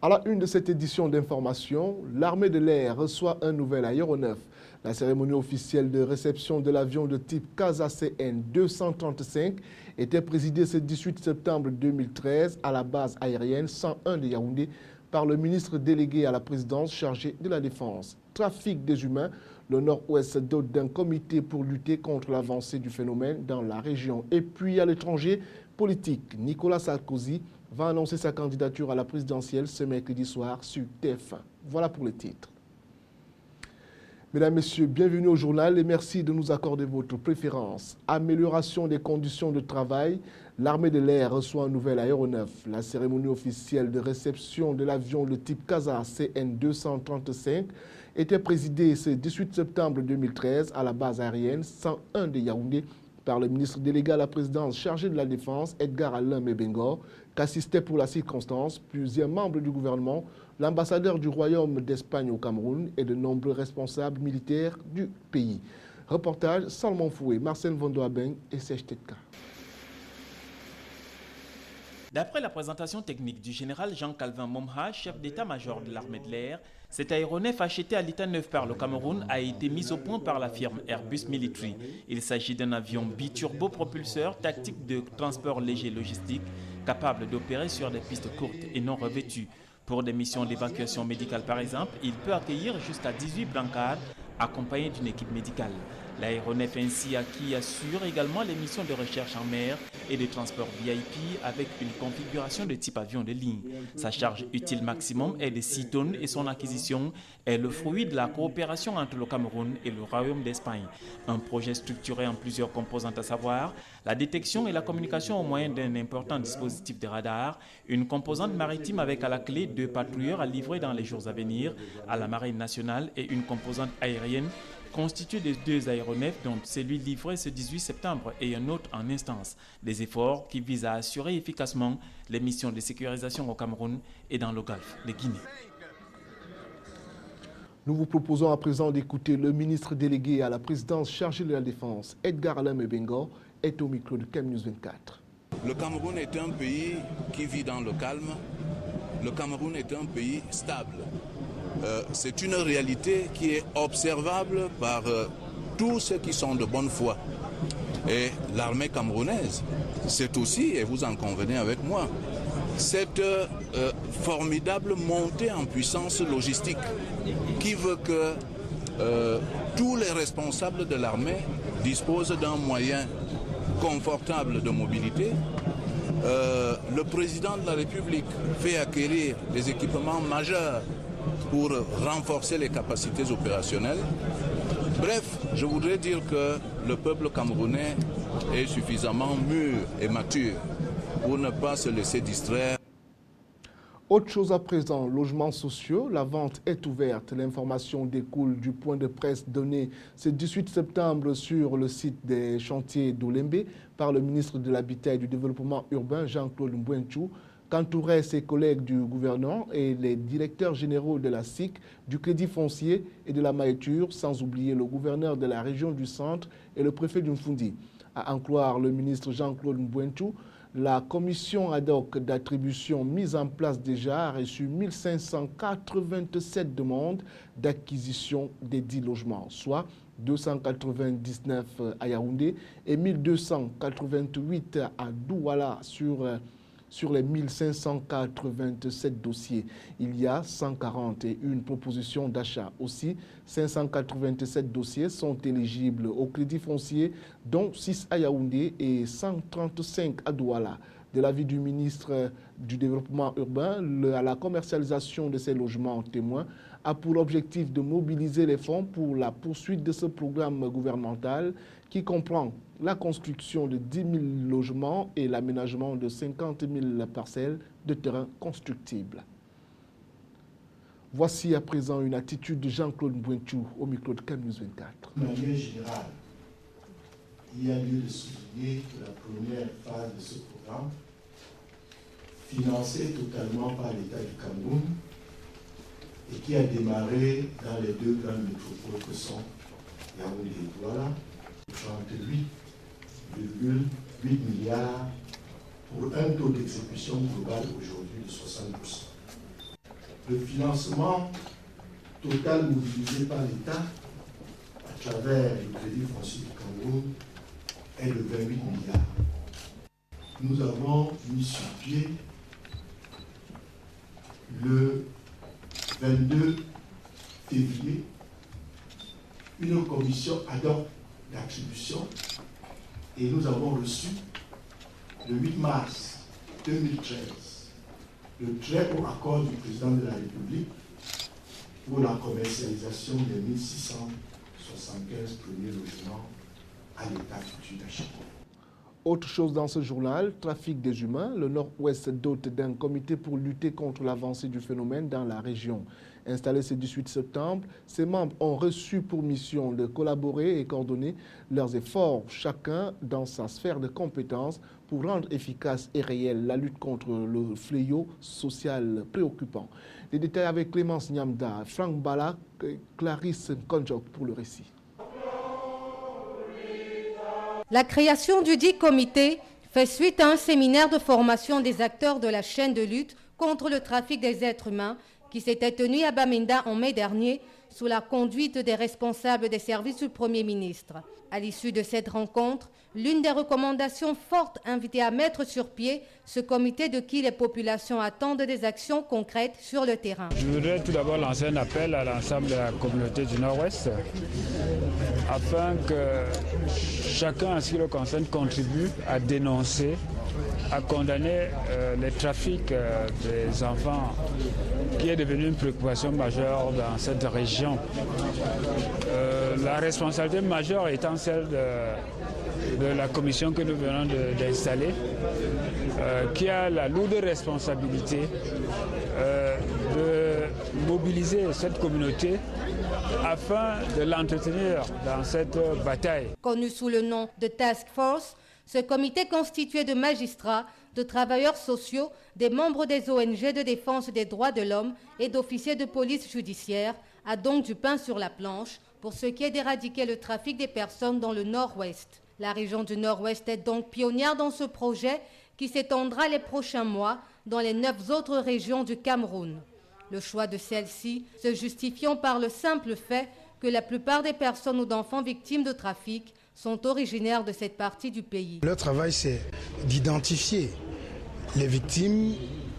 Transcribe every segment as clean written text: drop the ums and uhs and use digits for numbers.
À la une de cette édition d'information, l'armée de l'air reçoit un nouvel aéronef. La cérémonie officielle de réception de l'avion de type CASA CN 235 était présidée ce 18 septembre 2013 à la base aérienne 101 de Yaoundé par le ministre délégué à la présidence chargé de la défense. Trafic des humains, le Nord-Ouest dote d'un comité pour lutter contre l'avancée du phénomène dans la région. Et puis à l'étranger, politique, Nicolas Sarkozy va annoncer sa candidature à la présidentielle ce mercredi soir sur TF1. Voilà pour les titres. Mesdames, Messieurs, bienvenue au journal et merci de nous accorder votre préférence. Amélioration des conditions de travail, l'armée de l'air reçoit un nouvel aéronef. La cérémonie officielle de réception de l'avion de type CASA CN 235 était présidée ce 18 septembre 2013 à la base aérienne 101 de Yaoundé par le ministre délégué à la présidence chargé de la Défense, Edgar Alain Mebengor, qu'assistaient pour la circonstance plusieurs membres du gouvernement, l'ambassadeur du Royaume d'Espagne au Cameroun et de nombreux responsables militaires du pays. Reportage Salmon Foué, Marcel Vondoabeng et Serge Tetka. D'après la présentation technique du général Jean-Calvin Momha, chef d'état-major de l'armée de l'air, cet aéronef acheté à l'état neuf par le Cameroun a été mis au point par la firme Airbus Military. Il s'agit d'un avion biturbo-propulseur tactique de transport léger logistique capable d'opérer sur des pistes courtes et non revêtues. Pour des missions d'évacuation médicale par exemple, il peut accueillir jusqu'à 18 brancards accompagnés d'une équipe médicale. L'aéronef ainsi acquis assure également les missions de recherche en mer et de transport VIP avec une configuration de type avion de ligne. Sa charge utile maximum est de 6 tonnes et son acquisition est le fruit de la coopération entre le Cameroun et le Royaume d'Espagne. Un projet structuré en plusieurs composantes, à savoir la détection et la communication au moyen d'un important dispositif de radar, une composante maritime avec à la clé 2 patrouilleurs à livrer dans les jours à venir à la Marine nationale et une composante aérienne constitué de 2 aéronefs, dont celui livré ce 18 septembre et un autre en instance. Des efforts qui visent à assurer efficacement les missions de sécurisation au Cameroun et dans le Golfe de Guinée. Nous vous proposons à présent d'écouter le ministre délégué à la présidence chargé de la Défense, Edgar Alain Mebengor, est au micro de CAM News 24. Le Cameroun est un pays qui vit dans le calme. Le Cameroun est un pays stable. C'est une réalité qui est observable par tous ceux qui sont de bonne foi. Et l'armée camerounaise, c'est aussi, et vous en convenez avec moi, cette formidable montée en puissance logistique qui veut que tous les responsables de l'armée disposent d'un moyen confortable de mobilité. Le président de la République fait acquérir des équipements majeurs pour renforcer les capacités opérationnelles. Bref, je voudrais dire que le peuple camerounais est suffisamment mûr et mature pour ne pas se laisser distraire. Autre chose à présent, logements sociaux, la vente est ouverte. L'information découle du point de presse donné ce 18 septembre sur le site des chantiers d'Olembe par le ministre de l'Habitat et du Développement urbain, Jean-Claude Mbouenchou, qu'entouraient ses collègues du gouvernement et les directeurs généraux de la SIC, du Crédit foncier et de la Maïture, sans oublier le gouverneur de la région du Centre et le préfet d'Umfundi. À en croire le ministre Jean-Claude Mbouenchou, la commission ad hoc d'attribution mise en place déjà a reçu 1587 demandes d'acquisition des 10 logements, soit 299 à Yaoundé et 1288 à Douala sur les 1587 dossiers. Il y a 141 propositions d'achat. Aussi, 587 dossiers sont éligibles au crédit foncier, dont 6 à Yaoundé et 135 à Douala. De l'avis du ministre du Développement urbain, la commercialisation de ces logements témoins a pour objectif de mobiliser les fonds pour la poursuite de ce programme gouvernemental qui comprend la construction de 10 000 logements et l'aménagement de 50 000 parcelles de terrain constructibles. Voici à présent une attitude de Jean-Claude Mbouenchou au micro de CAM News 24. De manière générale, il y a lieu de souligner que la première phase de ce programme, financée totalement par l'État du Cameroun et qui a démarré dans les 2 grandes métropoles que sont Yaoundé et Douala, 38,8 milliards pour un taux d'exécution global aujourd'hui de 60%. Le financement total mobilisé par l'État à travers le Crédit foncier du Cameroun est de 28 milliards. Nous avons mis sur pied le 22 février une commission ad hoc d'attribution et nous avons reçu le 8 mars 2013 le très haut accord du président de la République pour la commercialisation des 1675 premiers logements à l'état futur d'achat. Autre chose dans ce journal, trafic des humains, le Nord-Ouest dote d'un comité pour lutter contre l'avancée du phénomène dans la région. Installé ce 18 septembre, ses membres ont reçu pour mission de collaborer et coordonner leurs efforts, chacun dans sa sphère de compétences, pour rendre efficace et réelle la lutte contre le fléau social préoccupant. Les détails avec Clémence Nyamda, Franck Bala, Clarisse Konjok pour le récit. La création du dit comité fait suite à un séminaire de formation des acteurs de la chaîne de lutte contre le trafic des êtres humains qui s'était tenu à Bamenda en mai dernier sous la conduite des responsables des services du Premier ministre. À l'issue de cette rencontre, l'une des recommandations fortes invitées à mettre sur pied ce comité de qui les populations attendent des actions concrètes sur le terrain. Je voudrais tout d'abord lancer un appel à l'ensemble de la communauté du Nord-Ouest afin que chacun, en ce qui le concerne, contribue à dénoncer, à condamner les trafics des enfants qui est devenu une préoccupation majeure dans cette région. La responsabilité majeure étant celle de la commission que nous venons d'installer, qui a la lourde responsabilité de mobiliser cette communauté afin de l'entretenir dans cette bataille. Connu sous le nom de Task Force, ce comité constitué de magistrats, de travailleurs sociaux, des membres des ONG de défense des droits de l'homme et d'officiers de police judiciaire a donc du pain sur la planche pour ce qui est d'éradiquer le trafic des personnes dans le Nord-Ouest. La région du Nord-Ouest est donc pionnière dans ce projet qui s'étendra les prochains mois dans les 9 autres régions du Cameroun. Le choix de celle-ci se justifiant par le simple fait que la plupart des personnes ou d'enfants victimes de trafic sont originaires de cette partie du pays. Leur travail, c'est d'identifier les victimes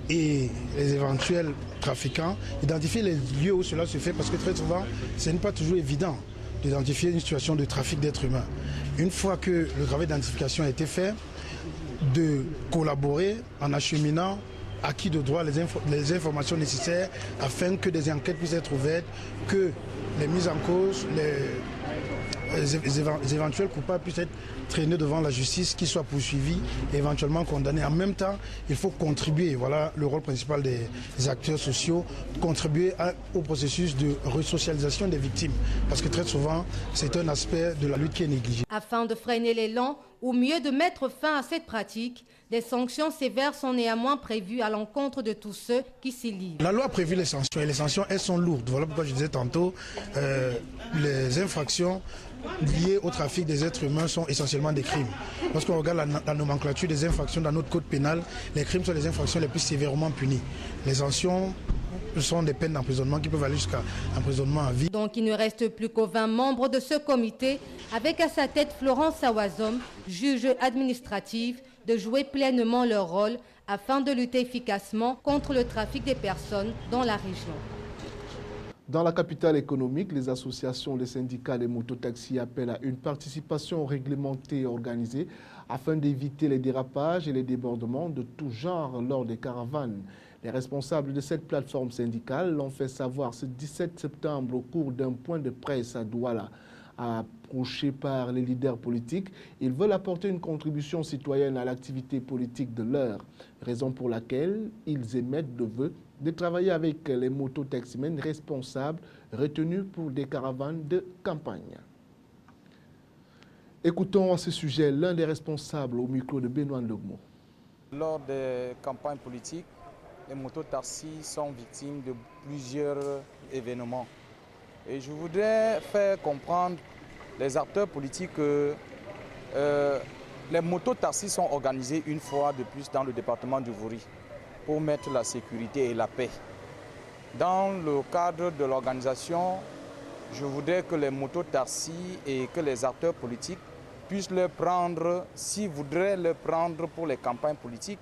et les éventuels trafiquants, identifier les lieux où cela se fait, parce que très souvent, ce n'est pas toujours évident d'identifier une situation de trafic d'êtres humains. Une fois que le travail d'identification a été fait, de collaborer en acheminant acquis de droit les informations nécessaires afin que des enquêtes puissent être ouvertes, que les mises en cause, les éventuels coupables puissent être traînés devant la justice, qu'ils soient poursuivis et éventuellement condamnés. En même temps, il faut contribuer, voilà le rôle principal des acteurs sociaux, contribuer au processus de resocialisation des victimes. Parce que très souvent, c'est un aspect de la lutte qui est négligé. Afin de freiner l'élan, ou mieux de mettre fin à cette pratique, des sanctions sévères sont néanmoins prévues à l'encontre de tous ceux qui s'y lient. La loi a prévu les sanctions et les sanctions, elles sont lourdes. Voilà pourquoi je disais tantôt, les infractions liées au trafic des êtres humains sont essentiellement des crimes. Lorsqu'on regarde la nomenclature des infractions dans notre code pénal, les crimes sont les infractions les plus sévèrement punies. Les sanctions sont des peines d'emprisonnement qui peuvent aller jusqu'à emprisonnement à vie. Donc il ne reste plus qu'aux 20 membres de ce comité, avec à sa tête Florence Sawazom, juge administrative, de jouer pleinement leur rôle afin de lutter efficacement contre le trafic des personnes dans la région. Dans la capitale économique, les associations, les syndicats des mototaxis appellent à une participation réglementée et organisée afin d'éviter les dérapages et les débordements de tout genre lors des caravanes. Les responsables de cette plateforme syndicale l'ont fait savoir ce 17 septembre au cours d'un point de presse à Douala. Approchés par les leaders politiques, ils veulent apporter une contribution citoyenne à l'activité politique de l'heure, raison pour laquelle ils émettent le vœu de travailler avec les mototaximens responsables retenus pour des caravanes de campagne. Écoutons à ce sujet l'un des responsables au micro de Benoît Ndogmo. Lors des campagnes politiques, les mototaxis sont victimes de plusieurs événements. Et je voudrais faire comprendre les acteurs politiques que les mototaxis sont organisés une fois de plus dans le département du Vouri pour mettre la sécurité et la paix. Dans le cadre de l'organisation, je voudrais que les mototaxis et que les acteurs politiques puissent le prendre, s'ils voudraient le prendre pour les campagnes politiques,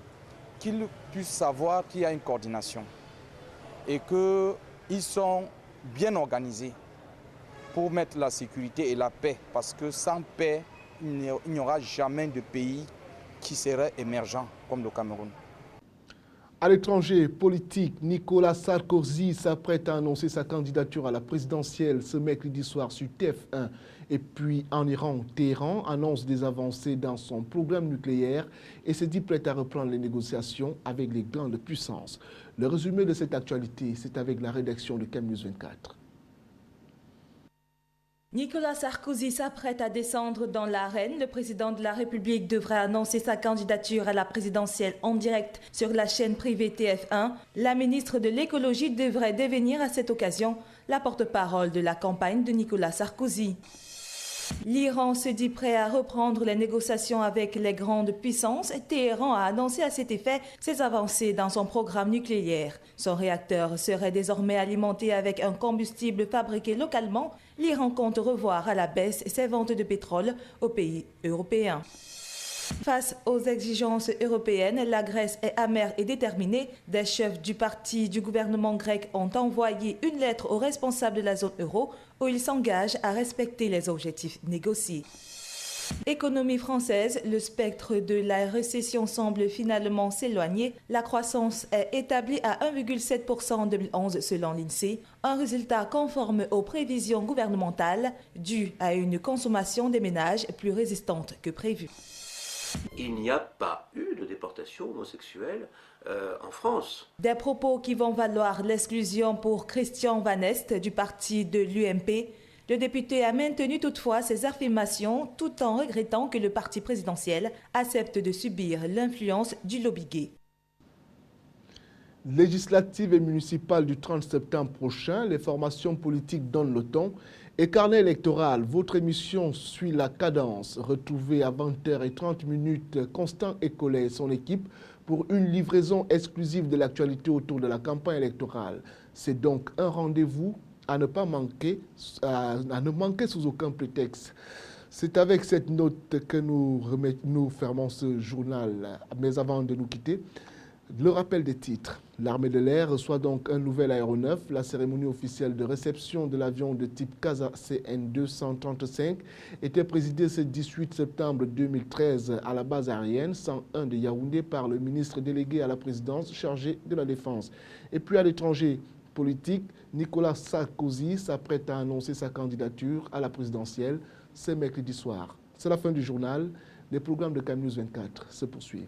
qu'ils puissent savoir qu'il y a une coordination et qu'ils sont bien organisés pour mettre la sécurité et la paix. Parce que sans paix, il n'y aura jamais de pays qui serait émergent comme le Cameroun. À l'étranger politique, Nicolas Sarkozy s'apprête à annoncer sa candidature à la présidentielle ce mercredi soir sur TF1. Et puis en Iran, Téhéran annonce des avancées dans son programme nucléaire et se dit prêt à reprendre les négociations avec les grandes puissances. Le résumé de cette actualité, c'est avec la rédaction de CamNews 24. Nicolas Sarkozy s'apprête à descendre dans l'arène. Le président de la République devrait annoncer sa candidature à la présidentielle en direct sur la chaîne privée TF1. La ministre de l'écologie devrait devenir à cette occasion la porte-parole de la campagne de Nicolas Sarkozy. L'Iran se dit prêt à reprendre les négociations avec les grandes puissances. Téhéran a annoncé à cet effet ses avancées dans son programme nucléaire. Son réacteur serait désormais alimenté avec un combustible fabriqué localement. L'Iran compte revoir à la baisse ses ventes de pétrole aux pays européens. Face aux exigences européennes, la Grèce est amère et déterminée. Des chefs du parti du gouvernement grec ont envoyé une lettre aux responsables de la zone euro où ils s'engagent à respecter les objectifs négociés. Économie française, le spectre de la récession semble finalement s'éloigner. La croissance est établie à 1,7% en 2011 selon l'INSEE, un résultat conforme aux prévisions gouvernementales dû à une consommation des ménages plus résistante que prévu. Il n'y a pas eu de déportation homosexuelle en France. Des propos qui vont valoir l'exclusion pour Christian Van Est du parti de l'UMP. Le député a maintenu toutefois ses affirmations tout en regrettant que le parti présidentiel accepte de subir l'influence du lobby gay. Législatives et municipales du 30 septembre prochain, les formations politiques donnent le ton. Et carnet électoral, votre émission suit la cadence. Retrouvez à 20h30 Constant Écollet et son équipe pour une livraison exclusive de l'actualité autour de la campagne électorale. C'est donc un rendez-vous à ne pas manquer, à ne manquer sous aucun prétexte. C'est avec cette note que nous fermons ce journal. Mais avant de nous quitter, le rappel des titres. L'armée de l'air reçoit donc un nouvel aéronef. La cérémonie officielle de réception de l'avion de type CASA CN235 était présidée ce 18 septembre 2013 à la base aérienne 101 de Yaoundé par le ministre délégué à la présidence chargé de la Défense. Et puis à l'étranger politique, Nicolas Sarkozy s'apprête à annoncer sa candidature à la présidentielle ce mercredi soir. C'est la fin du journal. Les programmes de CamNews 24 se poursuivent.